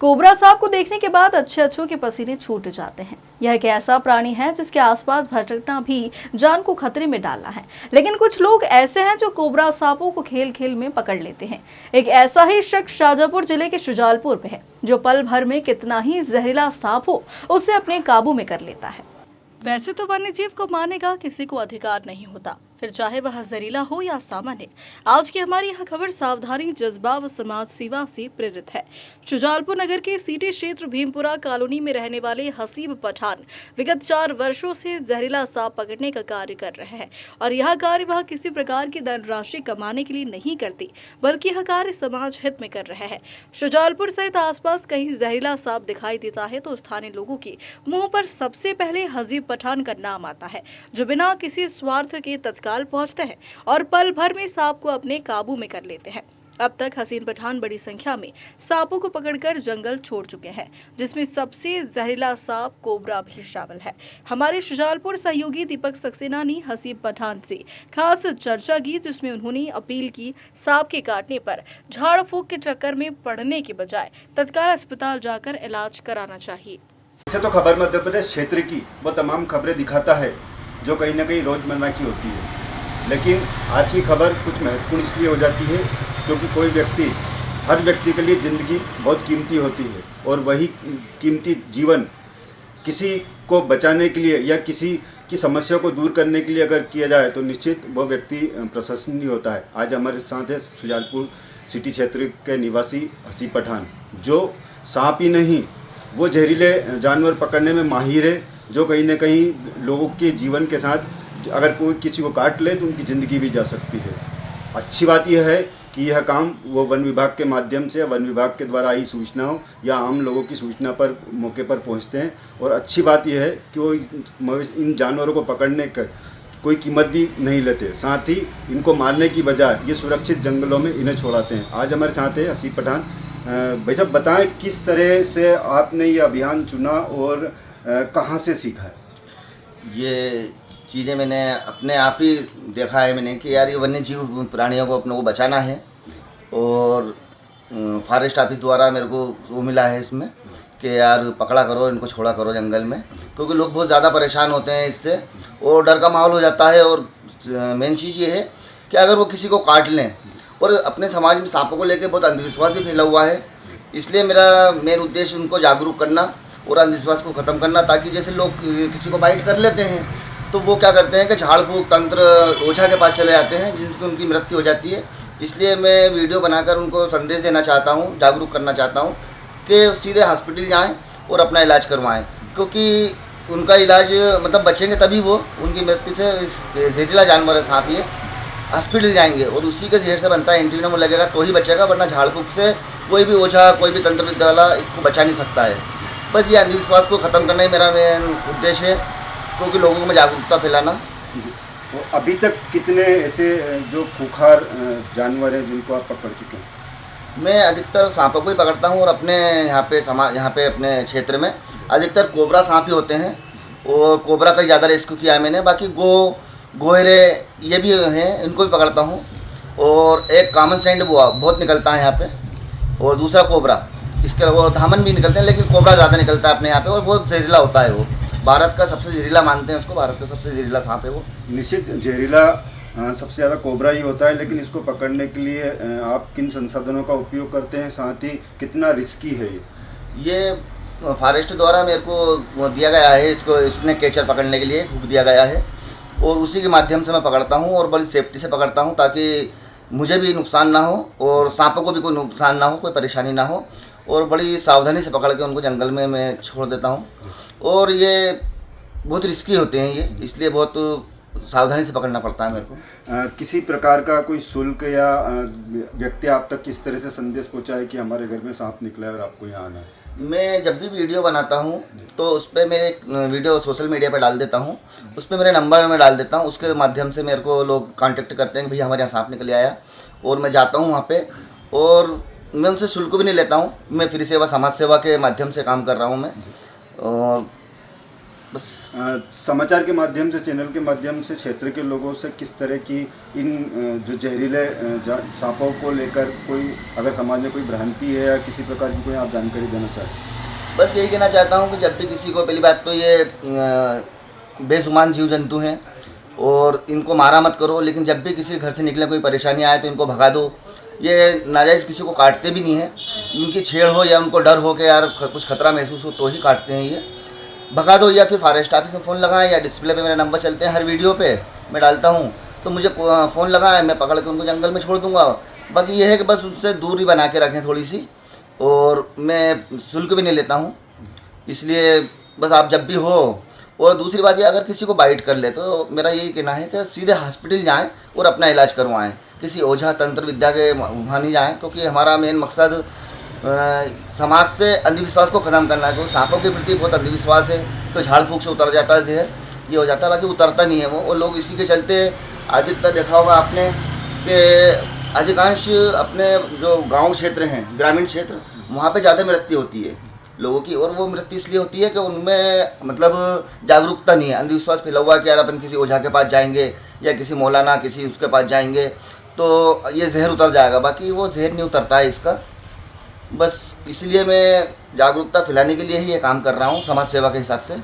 Cobra सांप को देखने के बाद अच्छे के पसीने छूट जाते हैं। यह एक ऐसा प्राणी है जिसके आसपास भटकना भी जान को खतरे में डालना है। लेकिन कुछ लोग ऐसे हैं जो कोबरा सांपों को खेल खेल में पकड़ लेते हैं। एक ऐसा ही शख्स शाजापुर जिले के शुजालपुर में है, जो पल भर में कितना ही जहरीला सांप हो उसे अपने काबू में कर लेता है। वैसे तो वन्य जीव को मारने का किसी को अधिकार नहीं होता, फिर चाहे वह जहरीला हो या सामान्य। आज की हमारी यह खबर सावधानी, जज्बा व समाज सेवा से प्रेरित है। शुजालपुर नगर के सीटी क्षेत्र भीमपुरा कॉलोनी में रहने वाले हसीब पठान विगत 4 वर्षों से जहरीला सांप पकड़ने का कार्य कर रहे हैं और यह कार्य वह किसी प्रकार की धनराशि कमाने के लिए नहीं करती, बल्कि यह कार्य समाज हित में कर रहे हैं। शुजालपुर सहित आसपास कहीं जहरीला सांप दिखाई देता है तो स्थानीय लोगों के मुंह पर सबसे पहले हसीब पठान का नाम आता है, जो बिना किसी स्वार्थ के तत्काल पहुंचते हैं और पल भर में सांप को अपने काबू में कर लेते हैं। अब तक हसीब पठान बड़ी संख्या में सांपों को पकड़कर जंगल छोड़ चुके हैं, जिसमें सबसे जहरीला सांप कोबरा भी शामिल है। हमारे शुजालपुर सहयोगी दीपक सक्सेना ने हसीब पठान से खास चर्चा की, जिसमें उन्होंने अपील की सांप के काटने पर झाड़ फूंक के चक्कर में पड़ने के बजाय तत्काल अस्पताल जाकर इलाज कराना चाहिए। ऐसे तो खबर मध्य प्रदेश क्षेत्र की वो तमाम खबरें दिखाता है जो कहीं ना कहीं रोजमर्रा की होती है, लेकिन आज की खबर कुछ महत्वपूर्ण इसलिए हो जाती है क्योंकि हर व्यक्ति के लिए ज़िंदगी बहुत कीमती होती है और वही कीमती जीवन किसी को बचाने के लिए या किसी की समस्या को दूर करने के लिए अगर किया जाए तो निश्चित वो व्यक्ति प्रशंसनीय होता है। आज हमारे साथ है शुजालपुर सिटी क्षेत्र के निवासी हसीब पठान, जो सांप ही नहीं वो जहरीले जानवर पकड़ने में माहिर है, जो कहीं ना कहीं लोगों के जीवन के साथ अगर कोई किसी को काट ले तो उनकी ज़िंदगी भी जा सकती है। अच्छी बात यह है कि यह काम वो वन विभाग के माध्यम से, वन विभाग के द्वारा आई सूचनाओं या आम लोगों की सूचना पर मौके पर पहुंचते हैं। और अच्छी बात यह है कि वो इन जानवरों को पकड़ने का कोई कीमत भी नहीं लेते, साथ ही इनको मारने की बजाय ये सुरक्षित जंगलों में इन्हें छोड़ाते हैं। आज हमारे साथ है हसीब पठान। भाई साहब, बताएं किस तरह से आपने ये अभियान चुना और कहाँ से सीखा है? ये चीज़ें मैंने अपने आप ही देखा है मैंने कि यार ये वन्य जीव प्राणियों को अपने को बचाना है, और फॉरेस्ट ऑफिस द्वारा मेरे को वो मिला है इसमें कि यार पकड़ा करो, इनको छोड़ा करो जंगल में, क्योंकि लोग बहुत ज़्यादा परेशान होते हैं इससे और डर का माहौल हो जाता है। और मेन चीज़ ये है कि अगर वो किसी को काट लें, और अपने समाज में सांपों को लेकर बहुत अंधविश्वास भी फैला हुआ है, इसलिए मेरा मेन उद्देश्य उनको जागरूक करना और अंधविश्वास को ख़त्म करना, ताकि जैसे लोग किसी को बाइट कर लेते हैं तो वो क्या करते हैं कि झाड़ फूंक तंत्र ओझा के पास चले जाते हैं, जिनसे उनकी मृत्यु हो जाती है। इसलिए मैं वीडियो बनाकर उनको संदेश देना चाहता हूँ, जागरूक करना चाहता हूँ कि सीधे हॉस्पिटल जाएँ और अपना इलाज करवाएँ, क्योंकि उनका इलाज मतलब बचेंगे तभी वो उनकी मृत्यु से। इस जहरीला जानवर है सांप, ये हॉस्पिटल जाएंगे और उसी के जहर से बनता है, एंटीवेनम लगेगा तो ही बचेगा, वरना झाड़ फूंक से कोई भी ओझा, कोई भी तंत्र विद्या वाला इसको बचा नहीं सकता है। बस ये अंधविश्वास को ख़त्म करना ही मेरा मेन उद्देश्य है, क्योंकि लोगों में जागरूकता फैलाना। तो अभी तक कितने ऐसे जो खूंखार जानवर हैं जिनको आप पकड़ चुके हैं? मैं अधिकतर सांपों को ही पकड़ता हूँ और अपने यहाँ पे अपने क्षेत्र में अधिकतर कोबरा सांप ही होते हैं, और कोबरा का ज़्यादा रेस्क्यू किया है मैंने। बाकी गोहरे ये भी हैं, इनको भी पकड़ता हूँ, और एक कॉमन सैंड बहुत निकलता है यहाँ पे, और दूसरा कोबरा, इसके अलावा धामन भी निकलते हैं, लेकिन कोबरा ज़्यादा निकलता है अपने यहाँ पे और बहुत जहरीला होता है। वो भारत का सबसे जहरीला मानते हैं उसको, भारत का सबसे जहरीला सांप है वो। निश्चित जहरीला सबसे ज़्यादा कोबरा ही होता है, लेकिन इसको पकड़ने के लिए आप किन संसाधनों का उपयोग करते हैं, साथ ही कितना रिस्की है ये? फॉरेस्ट द्वारा मेरे को दिया गया है, इसने कैचर पकड़ने के लिए हुक दिया गया है, और उसी के माध्यम से मैं पकड़ता हूँ और बड़ी सेफ्टी से पकड़ता हूँ, ताकि मुझे भी नुकसान ना हो और सांपों को भी कोई नुकसान ना हो, कोई परेशानी ना हो, और बड़ी सावधानी से पकड़ के उनको जंगल में मैं छोड़ देता हूँ। और ये बहुत रिस्की होते हैं ये, इसलिए बहुत सावधानी से पकड़ना पड़ता है मेरे को। किसी प्रकार का कोई शुल्क या व्यक्ति आप तक किस तरह से संदेश पहुँचाए कि हमारे घर में सांप निकला है और आपको यहाँ आना है? मैं जब भी वीडियो बनाता हूँ तो उस पर मैं एक वीडियो सोशल मीडिया पर डाल देता हूँ, उस पर मेरे नंबर में डाल देता हूँ, उसके माध्यम से मेरे को लोग कांटेक्ट करते हैं कि भैया हमारे यहाँ सांप निकल आया, और मैं जाता हूँ वहाँ पे, और मैं उनसे शुल्क भी नहीं लेता हूँ। मैं फ्री सेवा, समाज सेवा के माध्यम से काम कर रहा हूँ मैं, और बस। समाचार के माध्यम से, चैनल के माध्यम से क्षेत्र के लोगों से किस तरह की इन जो जहरीले सांपों को लेकर कोई अगर समाज में कोई भ्रांति है या किसी प्रकार की कोई आप जानकारी देना चाहते हैं? बस यही कहना चाहता हूँ कि जब भी किसी को, पहली बात तो ये बेजुबान जीव जंतु हैं और इनको मारा मत करो, लेकिन जब भी किसी घर से निकले कोई परेशानी आए तो इनको भगा दो। ये नाजायज़ किसी को काटते भी नहीं है, इनकी छेड़ हो या उनको डर हो कि यार कुछ खतरा महसूस हो तो ही काटते हैं। ये भगा दो, या फिर फॉरेस्ट ऑफिस में फ़ोन लगाएं, या डिस्प्ले पे मेरे नंबर चलते हैं, हर वीडियो पे मैं डालता हूँ, तो मुझे फ़ोन लगाएं, मैं पकड़ के उनको जंगल में छोड़ दूँगा। बाकी ये है कि बस उससे दूरी बना के रखें थोड़ी सी, और मैं शुल्क भी नहीं लेता हूँ, इसलिए बस आप जब भी हो। और दूसरी बात ये, अगर किसी को बाइट कर ले तो मेरा यही कहना है कि सीधे हॉस्पिटल जाएं और अपना इलाज करवाएं, किसी ओझा तंत्र विद्या के वहाँ नहीं जाएं, क्योंकि हमारा मेन मकसद समाज से अंधविश्वास को ख़त्म करना है। क्योंकि सांपों के प्रति बहुत अंधविश्वास है, तो झाड़ फूँक से उतर जाता है जहर, ये हो जाता है, बाकी उतरता नहीं है वो लोग इसी के चलते अधिकतर देखा होगा आपने कि अधिकांश अपने जो गाँव क्षेत्र हैं, ग्रामीण क्षेत्र, वहाँ पर ज़्यादा मृत्यु होती है लोगों की। और वो मृत्यु इसलिए होती है कि उनमें मतलब जागरूकता नहीं है, अंधविश्वास फैला हुआ है कि यार अपन किसी ओझा के पास जाएंगे या किसी मौलाना किसी उसके पास जाएंगे तो ये जहर उतर जाएगा, बाकी वो जहर नहीं उतरता है इसका। बस इसलिए मैं जागरूकता फैलाने के लिए ही ये काम कर रहा हूँ समाज सेवा के हिसाब से।